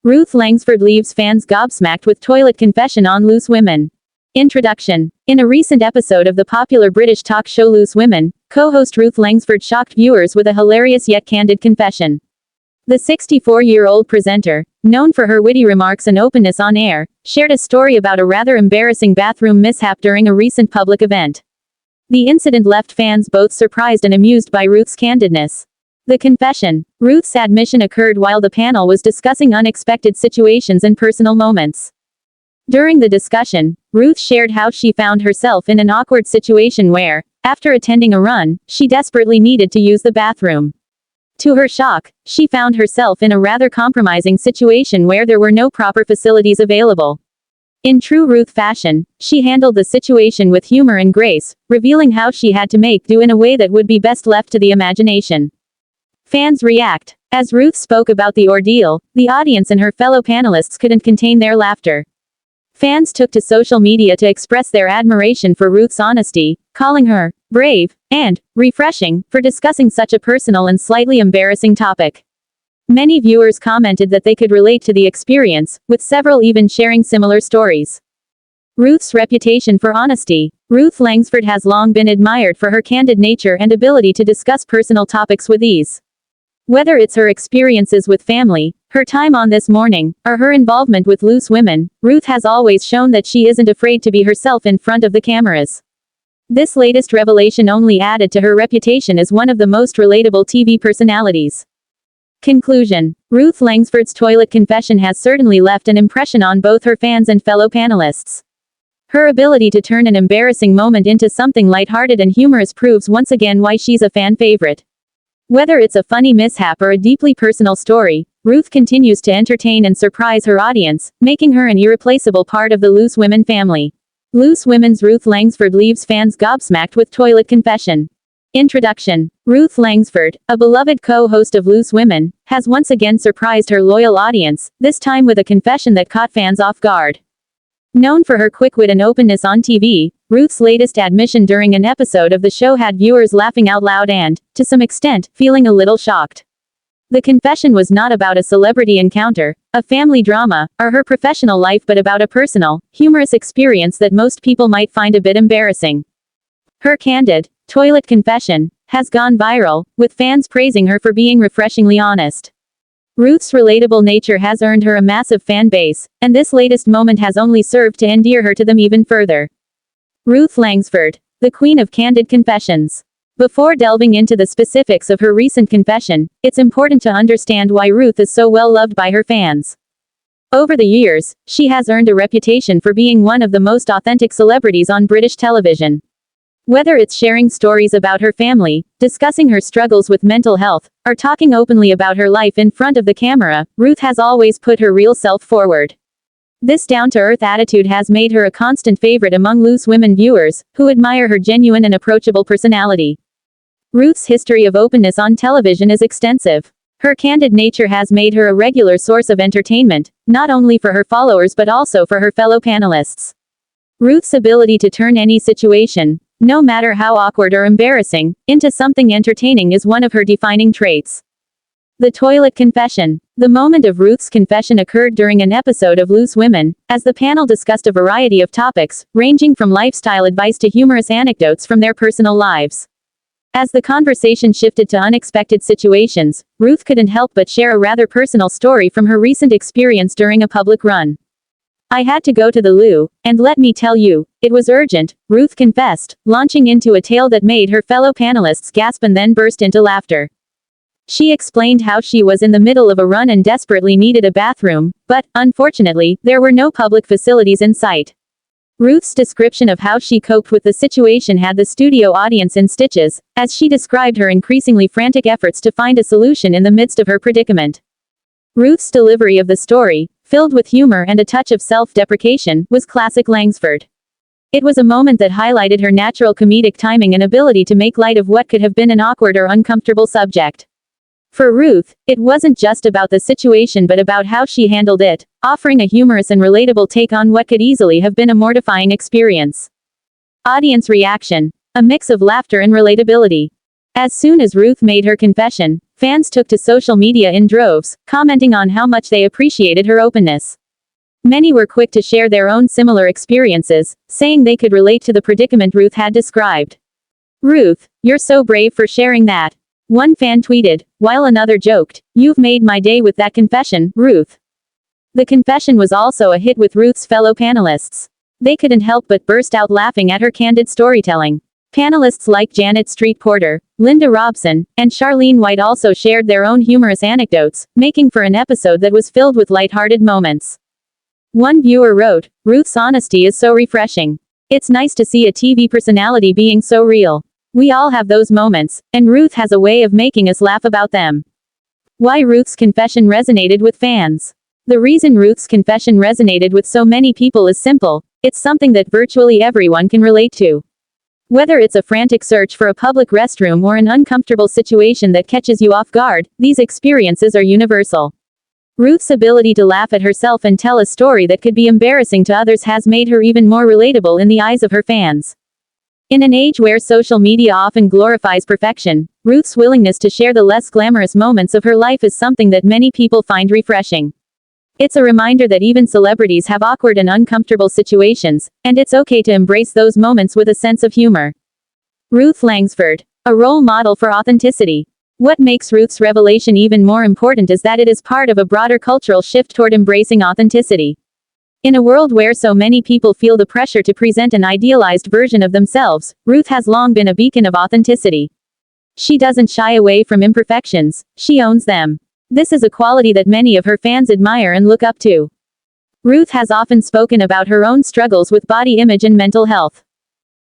Ruth Langsford leaves fans gobsmacked with toilet confession on Loose Women. Introduction. In a recent episode of the popular British talk show Loose Women, co-host Ruth Langsford shocked viewers with a hilarious yet candid confession. The 64-year-old presenter, known for her witty remarks and openness on air, shared a story about a rather embarrassing bathroom mishap during a recent public event. The incident left fans both surprised and amused by Ruth's candidness. The confession. Ruth's admission occurred while the panel was discussing unexpected situations and personal moments. During the discussion, Ruth shared how she found herself in an awkward situation where, after attending a run, she desperately needed to use the bathroom. To her shock, she found herself in a rather compromising situation where there were no proper facilities available. In true Ruth fashion, she handled the situation with humor and grace, revealing how she had to make do in a way that would be best left to the imagination. Fans react. As Ruth spoke about the ordeal, the audience and her fellow panelists couldn't contain their laughter. Fans took to social media to express their admiration for Ruth's honesty, calling her brave and refreshing for discussing such a personal and slightly embarrassing topic. Many viewers commented that they could relate to the experience, with several even sharing similar stories. Ruth's reputation for honesty. Ruth Langsford has long been admired for her candid nature and ability to discuss personal topics with ease. Whether it's her experiences with family, her time on This Morning, or her involvement with Loose Women, Ruth has always shown that she isn't afraid to be herself in front of the cameras. This latest revelation only added to her reputation as one of the most relatable TV personalities. Conclusion. Ruth Langsford's toilet confession has certainly left an impression on both her fans and fellow panelists. Her ability to turn an embarrassing moment into something lighthearted and humorous proves once again why she's a fan favorite. Whether it's a funny mishap or a deeply personal story, Ruth continues to entertain and surprise her audience, making her an irreplaceable part of the Loose Women family. Loose Women's Ruth Langsford leaves fans gobsmacked with toilet confession. Introduction. Ruth Langsford, a beloved co-host of Loose Women, has once again surprised her loyal audience, this time with a confession that caught fans off guard. Known for her quick wit and openness on TV, Ruth's latest admission during an episode of the show had viewers laughing out loud and, to some extent, feeling a little shocked. The confession was not about a celebrity encounter, a family drama, or her professional life but about a personal, humorous experience that most people might find a bit embarrassing. Her candid, toilet confession has gone viral, with fans praising her for being refreshingly honest. Ruth's relatable nature has earned her a massive fan base, and this latest moment has only served to endear her to them even further. Ruth Langsford, the queen of candid confessions. Before delving into the specifics of her recent confession, it's important to understand why Ruth is so well loved by her fans. Over the years, she has earned a reputation for being one of the most authentic celebrities on British television. Whether it's sharing stories about her family, discussing her struggles with mental health, or talking openly about her life in front of the camera, Ruth has always put her real self forward. This down-to-earth attitude has made her a constant favorite among Loose Women viewers, who admire her genuine and approachable personality. Ruth's history of openness on television is extensive. Her candid nature has made her a regular source of entertainment, not only for her followers but also for her fellow panelists. Ruth's ability to turn any situation, no matter how awkward or embarrassing, into something entertaining is one of her defining traits. The toilet confession. The moment of Ruth's confession occurred during an episode of Loose Women, as the panel discussed a variety of topics, ranging from lifestyle advice to humorous anecdotes from their personal lives. As the conversation shifted to unexpected situations, Ruth couldn't help but share a rather personal story from her recent experience during a public run. "I had to go to the loo, and let me tell you, it was urgent," Ruth confessed, launching into a tale that made her fellow panelists gasp and then burst into laughter. She explained how she was in the middle of a run and desperately needed a bathroom, but, unfortunately, there were no public facilities in sight. Ruth's description of how she coped with the situation had the studio audience in stitches, as she described her increasingly frantic efforts to find a solution in the midst of her predicament. Ruth's delivery of the story, filled with humor and a touch of self-deprecation, was classic Langsford. It was a moment that highlighted her natural comedic timing and ability to make light of what could have been an awkward or uncomfortable subject. For Ruth, it wasn't just about the situation but about how she handled it, offering a humorous and relatable take on what could easily have been a mortifying experience. Audience reaction. A mix of laughter and relatability. As soon as Ruth made her confession, Fans took to social media in droves, commenting on how much they appreciated her openness. Many were quick to share their own similar experiences, saying they could relate to the predicament Ruth had described. "Ruth, you're so brave for sharing that," one fan tweeted, while another joked, "You've made my day with that confession, Ruth." The confession was also a hit with Ruth's fellow panelists. They couldn't help but burst out laughing at her candid storytelling. Panelists like Janet Street Porter, Linda Robson, and Charlene White also shared their own humorous anecdotes, making for an episode that was filled with lighthearted moments. One viewer wrote, "Ruth's honesty is so refreshing. It's nice to see a TV personality being so real. We all have those moments, and Ruth has a way of making us laugh about them." Why Ruth's confession resonated with fans. The reason Ruth's confession resonated with so many people is simple: it's something that virtually everyone can relate to. Whether it's a frantic search for a public restroom or an uncomfortable situation that catches you off guard, these experiences are universal. Ruth's ability to laugh at herself and tell a story that could be embarrassing to others has made her even more relatable in the eyes of her fans. In an age where social media often glorifies perfection, Ruth's willingness to share the less glamorous moments of her life is something that many people find refreshing. It's a reminder that even celebrities have awkward and uncomfortable situations, and it's okay to embrace those moments with a sense of humor. Ruth Langsford, a role model for authenticity. What makes Ruth's revelation even more important is that it is part of a broader cultural shift toward embracing authenticity. In a world where so many people feel the pressure to present an idealized version of themselves, Ruth has long been a beacon of authenticity. She doesn't shy away from imperfections, she owns them. This is a quality that many of her fans admire and look up to. Ruth has often spoken about her own struggles with body image and mental health.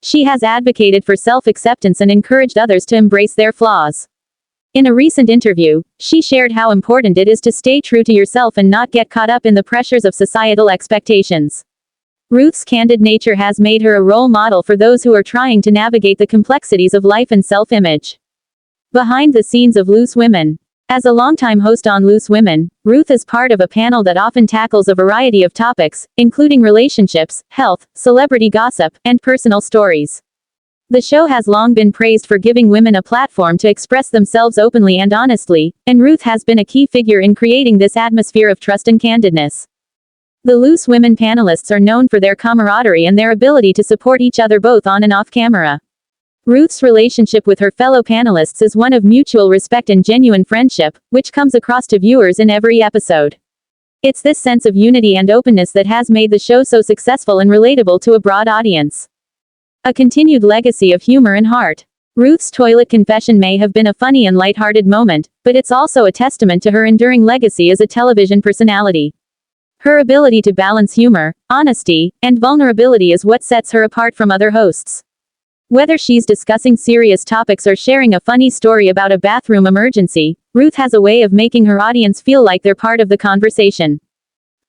She has advocated for self-acceptance and encouraged others to embrace their flaws. In a recent interview, she shared how important it is to stay true to yourself and not get caught up in the pressures of societal expectations. Ruth's candid nature has made her a role model for those who are trying to navigate the complexities of life and self-image. Behind the scenes of Loose Women. As a longtime host on Loose Women, Ruth is part of a panel that often tackles a variety of topics, including relationships, health, celebrity gossip, and personal stories. The show has long been praised for giving women a platform to express themselves openly and honestly, and Ruth has been a key figure in creating this atmosphere of trust and candidness. The Loose Women panelists are known for their camaraderie and their ability to support each other both on and off camera. Ruth's relationship with her fellow panelists is one of mutual respect and genuine friendship, which comes across to viewers in every episode. It's this sense of unity and openness that has made the show so successful and relatable to a broad audience. A continued legacy of humor and heart. Ruth's toilet confession may have been a funny and lighthearted moment, but it's also a testament to her enduring legacy as a television personality. Her ability to balance humor, honesty, and vulnerability is what sets her apart from other hosts. Whether she's discussing serious topics or sharing a funny story about a bathroom emergency, Ruth has a way of making her audience feel like they're part of the conversation.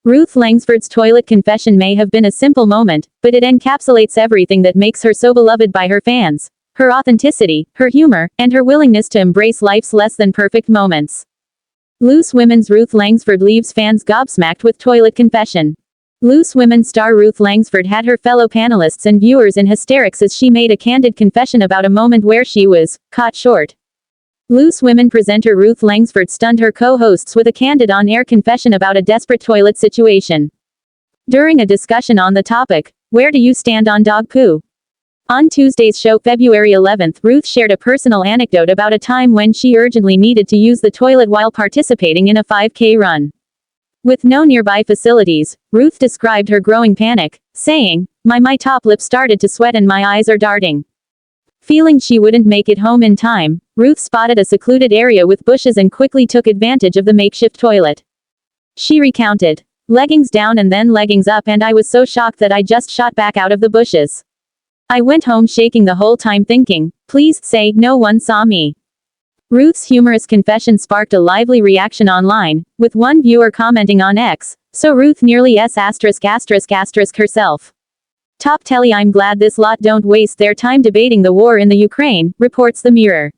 Ruth Langsford's toilet confession may have been a simple moment, but it encapsulates everything that makes her so beloved by her fans: her authenticity, her humor, and her willingness to embrace life's less than perfect moments. Loose Women's Ruth Langsford leaves fans gobsmacked with toilet confession. Loose Women star Ruth Langsford had her fellow panelists and viewers in hysterics as she made a candid confession about a moment where she was caught short. Loose Women presenter Ruth Langsford stunned her co-hosts with a candid on-air confession about a desperate toilet situation. During a discussion on the topic, "Where do you stand on dog poo?" On Tuesday's show February 11th, Ruth shared a personal anecdote about a time when she urgently needed to use the toilet while participating in a 5K run. With no nearby facilities, Ruth described her growing panic, saying, My top lip started to sweat and my eyes are darting." Feeling she wouldn't make it home in time, Ruth spotted a secluded area with bushes and quickly took advantage of the makeshift toilet. She recounted, "Leggings down and then leggings up, and I was so shocked that I just shot back out of the bushes. I went home shaking the whole time thinking, please say no one saw me." Ruth's humorous confession sparked a lively reaction online, with one viewer commenting on X, "So Ruth nearly s*** herself. Top telly, I'm glad this lot don't waste their time debating the war in the Ukraine," reports the Mirror.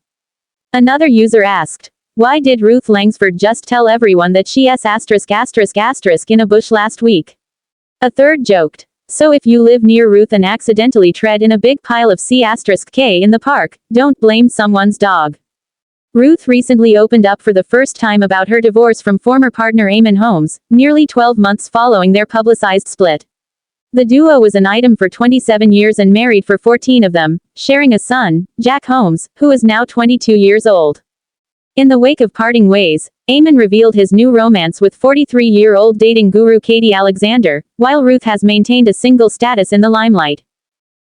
Another user asked, "Why did Ruth Langsford just tell everyone that she s*** in a bush last week?" A third joked, "So if you live near Ruth and accidentally tread in a big pile of C**k in the park, don't blame someone's dog." Ruth recently opened up for the first time about her divorce from former partner Eamon Holmes, nearly 12 months following their publicized split. The duo was an item for 27 years and married for 14 of them, sharing a son, Jack Holmes, who is now 22 years old. In the wake of parting ways, Eamon revealed his new romance with 43-year-old dating guru Katie Alexander, while Ruth has maintained a single status in the limelight.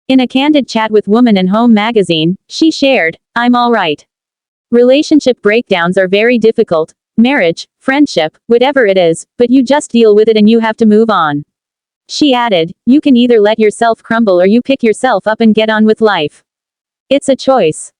In a candid chat with Woman and Home magazine, she shared, "I'm all right. Relationship breakdowns are very difficult, marriage, friendship, whatever it is, but you just deal with it and you have to move on." She added, "You can either let yourself crumble or you pick yourself up and get on with life. It's a choice."